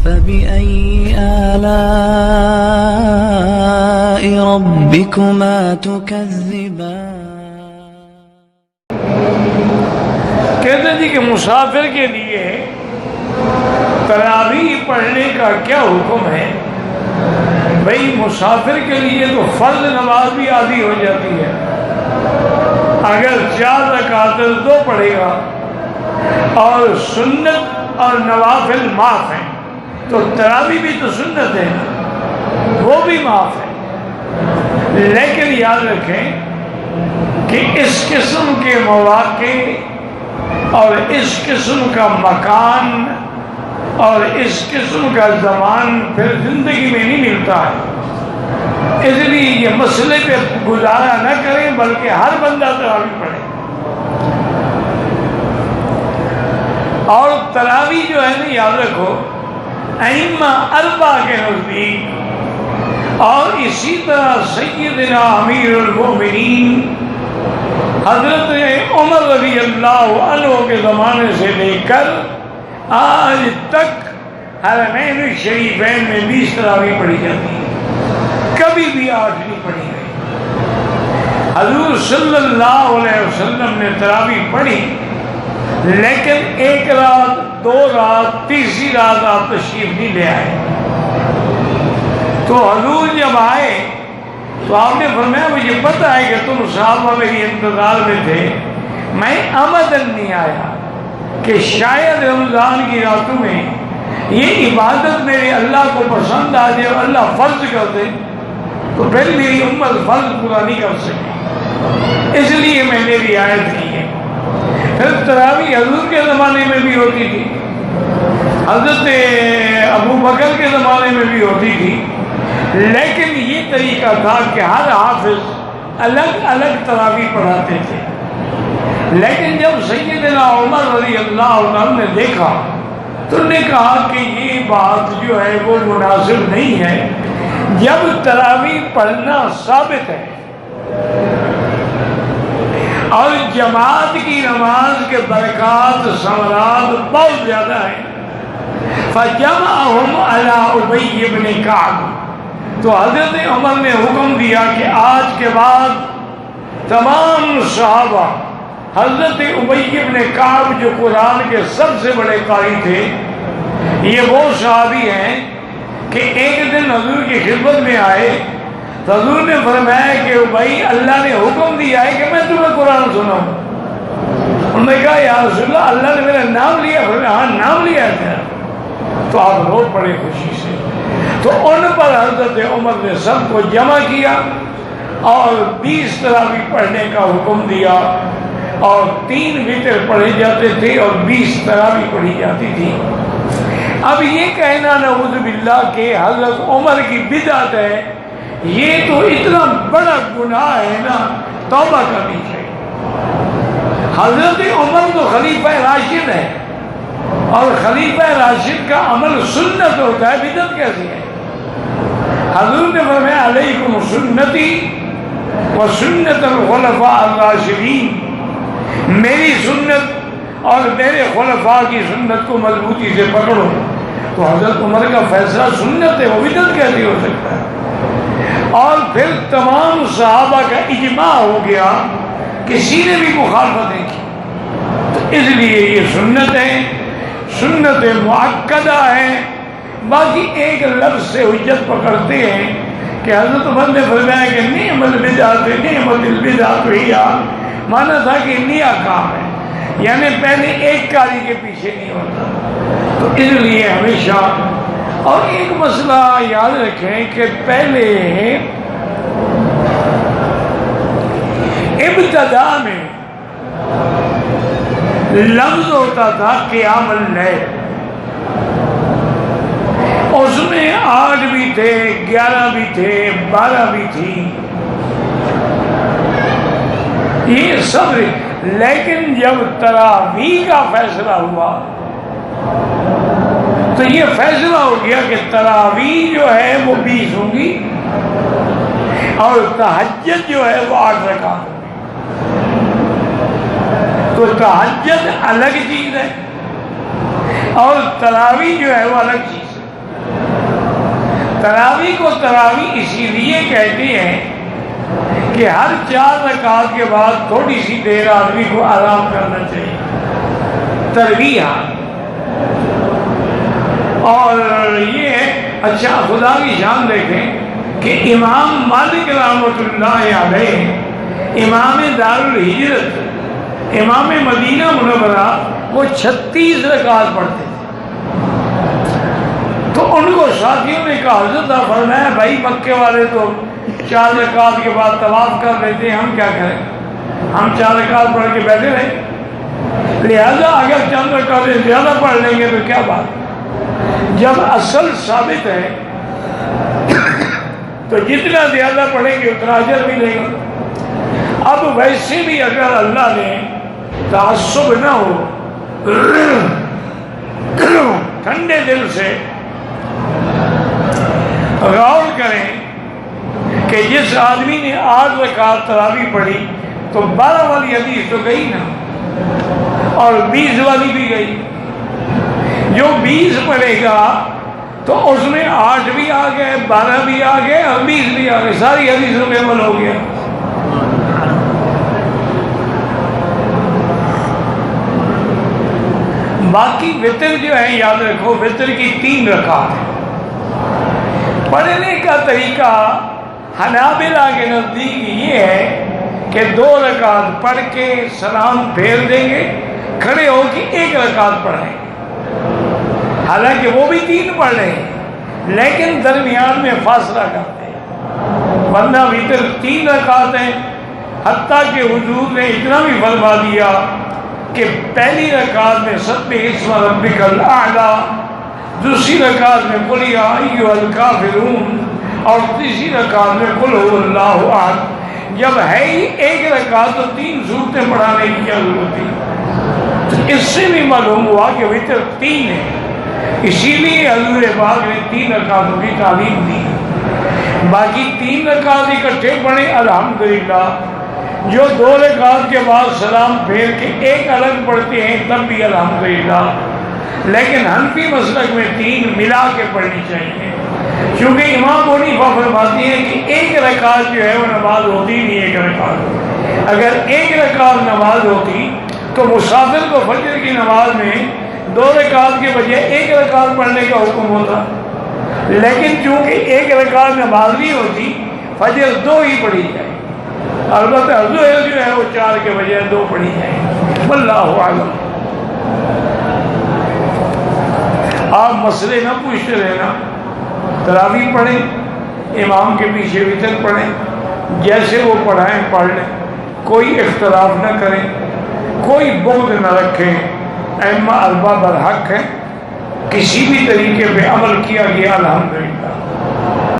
فبأي آلاء ربكما تكذبان کہتے جی کہ مسافر کے لیے تراویح پڑھنے کا کیا حکم ہے؟ بھئی مسافر کے لیے تو فرض نماز بھی آدھی ہو جاتی ہے، اگر 4 رکعتیں 2 پڑھے گا اور سنت اور نوافل معاف ہیں تو تراویح بھی تو سنت ہے، وہ بھی معاف ہے۔ لیکن یاد رکھیں کہ اس قسم کے مواقع اور اس قسم کا مکان اور اس قسم کا زمان پھر زندگی میں نہیں ملتا ہے، اس لیے یہ مسئلے پہ گزارا نہ کریں بلکہ ہر بندہ تراویح پڑھے۔ اور تراویح جو ہے نا، یاد رکھو ائمہ 4 کے نزدیک اور اسی طرح سیدنا امیر المؤمنین حضرت عمر رضی اللہ عنہ کے زمانے سے لے کر آج تک حرمین الشریفین میں 20 تراویح پڑھی جاتی ہے، کبھی بھی 8 نہیں پڑھی گئی۔ حضور صلی اللہ علیہ وسلم نے تراویح پڑھی، لیکن 1 رات 2 رات تیسری رات آپ تشریف نہیں لے آئے۔ تو حضور جب آئے تو آپ نے فرمایا مجھے پتہ ہے کہ تم صحابہ میری انتظار میں تھے، میں عمدن نہیں آیا کہ شاید رمضان کی راتوں میں یہ عبادت میرے اللہ کو پسند آ جائے اور اللہ فرض کر دے تو پھر میری امت فرض پورا نہیں کر سکے، اس لیے میں نے رعایت کی ہے۔ پھر تراویح حضور کے زمانے میں بھی ہوتی تھی، حضرت ابو بکر کے زمانے میں بھی ہوتی تھی، لیکن یہ طریقہ تھا کہ ہر حافظ الگ الگ تراویح پڑھاتے تھے۔ لیکن جب سیدنا عمر رضی اللہ عنہ نے دیکھا تو انہوں نے کہا کہ یہ بات جو ہے وہ مناسب نہیں ہے، جب تراویح پڑھنا ثابت ہے اور جماعت کی نماز کے برکات ثمرات بہت زیادہ ہیں، فجمعهم علی ابی بن کعب، تو حضرت عمر نے حکم دیا کہ آج کے بعد تمام صحابہ حضرت ابی بن کعب جو قرآن کے سب سے بڑے قاری تھے، یہ وہ صحابی ہیں کہ ایک دن حضور کی خدمت میں آئے تو حضور نے فرمایا کہ بھائی اللہ نے حکم دیا ہے کہ میں تمہیں قرآن سناؤں۔ انہوں نے کہا یا رسول اللہ، اللہ نے میرا نام لیا؟ فرمایا ہاں نام لیا ہے تیرا۔ تو آپ رو پڑے خوشی سے۔ تو ان پر حضرت عمر نے سب کو جمع کیا اور 20 تراویح پڑھنے کا حکم دیا، اور 3 وتر پڑھے جاتے تھے اور 20 تراویح پڑھی جاتی تھی۔ اب یہ کہنا نعوذ باللہ کہ حضرت عمر کی بدعت ہے، یہ تو اتنا بڑا گناہ ہے نا، توبہ کرنی چاہیے۔ حضرت عمر تو خلیفہ راشد ہے، اور خلیفہ راشد کا عمل سنت ہوتا ہے، بدعت کیسی ہے؟ حضور نے فرمایا علیکم سنتی و سنت الخلفاء الراشدین، میری سنت اور میرے خلفاء کی سنت کو مضبوطی سے پکڑو۔ تو حضرت عمر کا فیصلہ سنت ہے، وہ بدعت کیسی ہو سکتا ہے؟ اور پھر تمام صحابہ کا اجماع ہو گیا، کسی نے بھی مخالفت نہیں کی، تو اس لیے یہ سنت ہے، سنت مؤکدہ ہے۔ باقی ایک لفظ سے حجت پکڑتے ہیں کہ حضرت عمر نے فرمایا کہ نعم البدعۃ نعمت البدعۃ ہی، مانا تھا کہ نیا کام ہے، یعنی پہلے ایک کاری کے پیچھے نہیں ہوتا۔ تو اس لیے ہمیشہ، اور ایک مسئلہ یاد رکھیں کہ پہلے ابتدا میں لفظ ہوتا تھا قیام اللیل، اس میں 8 بھی تھے، 11 بھی تھے، 12 بھی تھی، یہ سب۔ لیکن جب تراویح کا فیصلہ ہوا تو یہ فیصلہ ہو گیا کہ تراویح جو ہے وہ 20 ہوں گی اور تہجد جو ہے وہ 8 رکعت ہوگی۔ تو تہجد الگ چیز ہے اور تراویح جو ہے وہ الگ چیز ہے۔ تراویح کو تراویح اسی لیے کہتے ہیں کہ ہر 4 رکعت کے بعد تھوڑی سی دیر آدمی کو آرام کرنا چاہیے، ترویح۔ اور یہ اچھا خدا کی شان دیکھیں کہ امام مالک رحمۃ اللہ علیہ امام دار الہجرت، امام مدینہ منورہ، وہ 36 رکعت پڑھتے تھے۔ تو ان کو ساتھیوں نے کہا حضرت آپ فرمایا بھائی مکے والے تو 4 رکعت کے بعد طواف کر لیتے ہیں، ہم کیا کریں؟ ہم 4 رکعت پڑھ کے بیٹھے رہے، لہذا اگر چند رکعتیں زیادہ پڑھ لیں گے تو کیا بات؟ جب اصل ثابت ہے تو جتنا زیادہ پڑھیں گے اتنا اجر ملے گا۔ اب ویسے بھی اگر اللہ نے تعصب نہ ہو، ٹھنڈے دل سے غور کریں کہ جس آدمی نے 8 رکعت تراویح پڑھی تو 12 والی حدیث تو گئی نا، اور 20 والی بھی گئی۔ جو 20 پڑھے گا تو اس میں 8 بھی آ گئے، 12 بھی آ گئے اور 20 بھی آ گئے، ساری حدیثوں میں عمل ہو گیا۔ باقی وطر جو ہے یاد رکھو، وطر کی 3 رکعت ہے۔ پڑھنے کا طریقہ حنابلہ کے نزدیک یہ ہے کہ 2 رکعت پڑھ کے سلام پھیر دیں گے، کھڑے ہو کے 1 رکعت پڑھیں گے، حالانکہ وہ بھی 3 پڑھ رہے ہیں لیکن درمیان میں فاصلہ کرتے ہیں، ورنہ وطر 3 رکعت ہیں۔ حتیٰ کہ حضور نے اتنا بھی فرما دیا کہ پہلی رکعت میں سبح اسم ربک الاعلی، دوسری رکعت میں قل یا ایھا الکافرون، اور تیسری رکعت میں قل هو اللہ احد۔ جب ہے ہی 1 رکعت تو 3 صورتیں پڑھانے کی کیا ضرورت تھی؟ اس سے بھی معلوم ہوا کہ وطر 3 ہے، اسی لیے حضور پاک نے 3 رکعتوں کی تعلیم دی۔ باقی 3 رکعت اکٹھے پڑھیں الحمدللہ، جو 2 رکعت کے بعد سلام پھیر کے 1 الگ پڑھتے ہیں تب بھی الحمدللہ، لیکن حنفی مسلک میں 3 ملا کے پڑھنی چاہیے، کیونکہ امام ابو حنیفہ فرماتے ہیں کہ 1 رکعت جو ہے وہ نماز ہوتی نہیں، 1 رکعت اگر 1 رکعت نماز ہوتی تو مسافر کو فجر کی نماز میں 2 رکعت کے بجائے 1 رکعت پڑھنے کا حکم ہوتا، لیکن چونکہ 1 رکعت نماز نہیں ہوتی فجر 2 ہی پڑھی جائے، البتہ ظہر جو ہے وہ 4 کے بجائے 2 پڑھی جائے۔ واللہ اعلم۔ آپ مسئلے نہ پوچھتے رہنا، تراویح پڑھیں، امام کے پیچھے وطر پڑھیں، جیسے وہ پڑھائیں پڑھ لیں، کوئی اختلاف نہ کریں، کوئی بغض نہ رکھیں، ائمہ اربعہ برحق ہیں، کسی بھی طریقے پہ عمل کیا گیا الحمدللہ۔